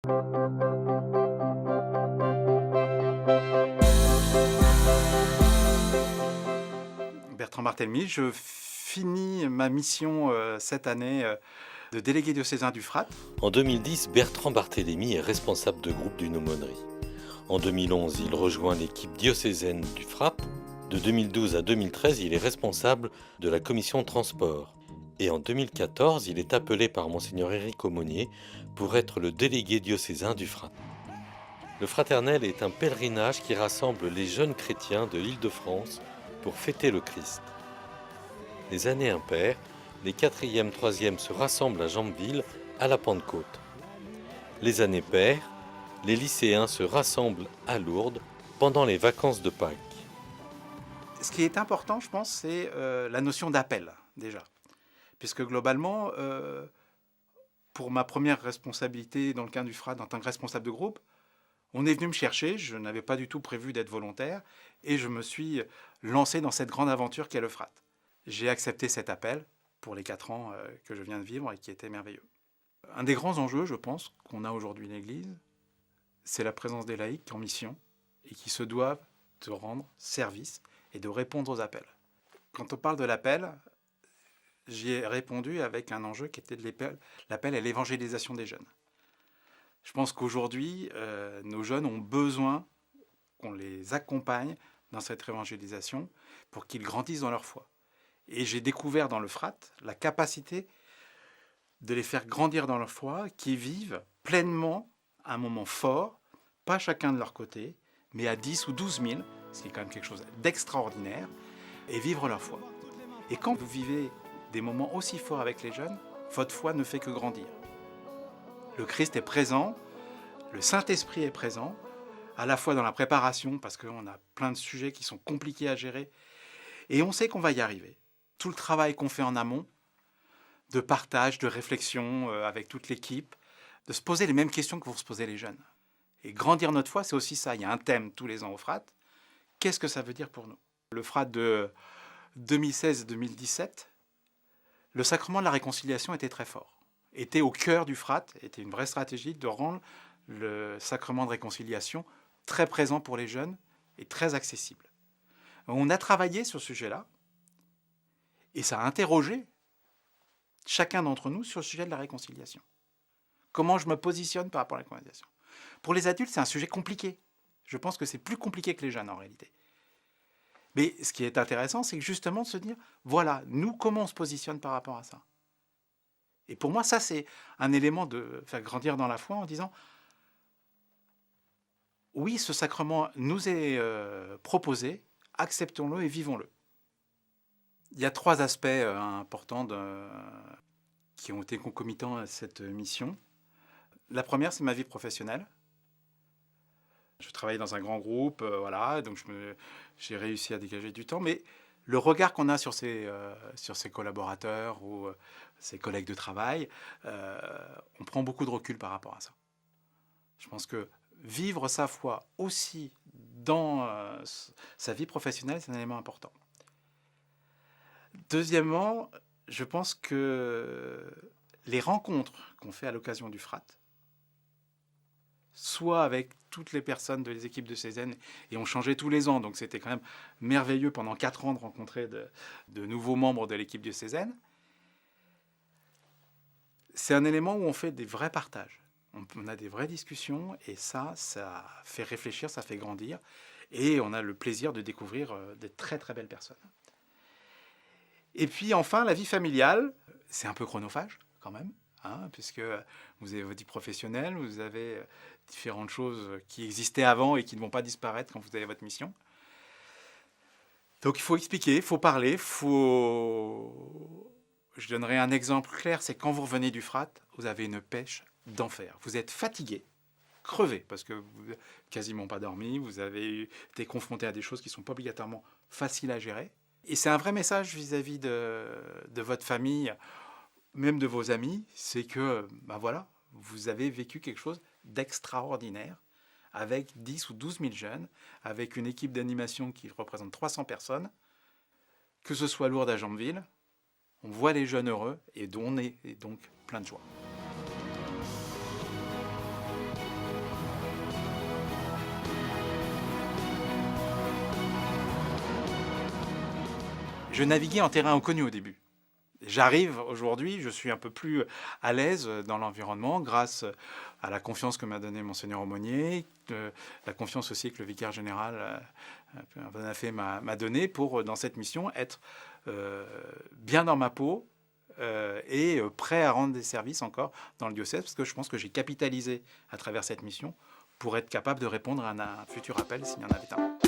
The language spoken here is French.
Bertrand Barthélemy, je finis ma mission cette année de délégué diocésain du FRAT. En 2010, Bertrand Barthélemy est responsable de groupe d'une aumônerie. En 2011, il rejoint l'équipe diocésaine du FRAP. De 2012 à 2013, il est responsable de la commission transport. Et en 2014, il est appelé par Monseigneur Éric Aumônier pour être le délégué diocésain du FRAP. Le fraternel est un pèlerinage qui rassemble les jeunes chrétiens de l'Île-de-France pour fêter le Christ. Les années impaires, les 4e, 3e se rassemblent à Jambeville à la Pentecôte. Les années paires, les lycéens se rassemblent à Lourdes pendant les vacances de Pâques. Ce qui est important, je pense, c'est la notion d'appel, déjà. Puisque globalement, pour ma première responsabilité dans le cadre du FRAT en tant que responsable de groupe, on est venu me chercher, je n'avais pas du tout prévu d'être volontaire, et je me suis lancé dans cette grande aventure qu'est le FRAT. J'ai accepté cet appel pour les 4 ans que je viens de vivre et qui était merveilleux. Un des grands enjeux, je pense, qu'on a aujourd'hui dans l'Église, c'est la présence des laïcs en mission et qui se doivent de rendre service et de répondre aux appels. Quand on parle de l'appel, j'y ai répondu avec un enjeu qui était de l'appel à l'évangélisation des jeunes. Je pense qu'aujourd'hui, nos jeunes ont besoin qu'on les accompagne dans cette évangélisation pour qu'ils grandissent dans leur foi. Et j'ai découvert dans le FRAT la capacité de les faire grandir dans leur foi, qui vivent pleinement un moment fort, pas chacun de leur côté, mais à 10 ou 12 000, ce qui est quand même quelque chose d'extraordinaire, et vivre leur foi. Et quand vous vivez des moments aussi forts avec les jeunes, votre foi ne fait que grandir. Le Christ est présent, le Saint-Esprit est présent, à la fois dans la préparation, parce qu'on a plein de sujets qui sont compliqués à gérer, et on sait qu'on va y arriver. Tout le travail qu'on fait en amont, de partage, de réflexion avec toute l'équipe, de se poser les mêmes questions que vont se poser les jeunes. Et grandir notre foi, c'est aussi ça. Il y a un thème tous les ans au FRAT. Qu'est-ce que ça veut dire pour nous? Le FRAT de 2016-2017, le sacrement de la réconciliation était très fort. Était au cœur du FRAT, était une vraie stratégie de rendre le sacrement de réconciliation très présent pour les jeunes et très accessible. On a travaillé sur ce sujet-là et ça a interrogé chacun d'entre nous sur le sujet de la réconciliation. Comment je me positionne par rapport à la réconciliation? Pour les adultes, c'est un sujet compliqué. Je pense que c'est plus compliqué que les jeunes en réalité. Mais ce qui est intéressant, c'est justement de se dire, voilà, nous, comment on se positionne par rapport à ça? Et pour moi, ça, c'est un élément de faire grandir dans la foi en disant, oui, ce sacrement nous est proposé, acceptons-le et vivons-le. Il y a 3 aspects importants qui ont été concomitants à cette mission. La première, c'est ma vie professionnelle. Je travaillais dans un grand groupe, voilà, donc j'ai réussi à dégager du temps, mais le regard qu'on a sur ses collaborateurs ou ses collègues de travail, on prend beaucoup de recul par rapport à ça. Je pense que vivre sa foi aussi dans sa vie professionnelle, c'est un élément important. Deuxièmement, je pense que les rencontres qu'on fait à l'occasion du FRAT, soit avec toutes les personnes de les équipes de Cézanne, et on changeait tous les ans, donc c'était quand même merveilleux pendant 4 ans de rencontrer de nouveaux membres de l'équipe de Cézanne. C'est un élément où on fait des vrais partages. On a des vraies discussions, et ça fait réfléchir, ça fait grandir, et on a le plaisir de découvrir des très très belles personnes. Et puis enfin, la vie familiale, c'est un peu chronophage quand même, puisque vous avez votre vie professionnelle, vous avez différentes choses qui existaient avant et qui ne vont pas disparaître quand vous avez votre mission. Donc il faut expliquer, il faut parler, Je donnerai un exemple clair, c'est quand vous revenez du FRAT, vous avez une pêche d'enfer. Vous êtes fatigué, crevé, parce que vous n'avez quasiment pas dormi, vous avez été confronté à des choses qui ne sont pas obligatoirement faciles à gérer. Et c'est un vrai message vis-à-vis de votre famille, même de vos amis, c'est que, voilà, vous avez vécu quelque chose d'extraordinaire avec 10 ou 12 000 jeunes, avec une équipe d'animation qui représente 300 personnes, que ce soit Lourdes à Jambeville, on voit les jeunes heureux et on est donc plein de joie. je naviguais en terrain inconnu au début. J'arrive aujourd'hui, je suis un peu plus à l'aise dans l'environnement grâce à la confiance que m'a donnée Monseigneur Aumônier, la confiance aussi que le vicaire général Bonafé m'a donnée pour, dans cette mission, être bien dans ma peau et prêt à rendre des services encore dans le diocèse, parce que je pense que j'ai capitalisé à travers cette mission pour être capable de répondre à un futur appel s'il y en avait un.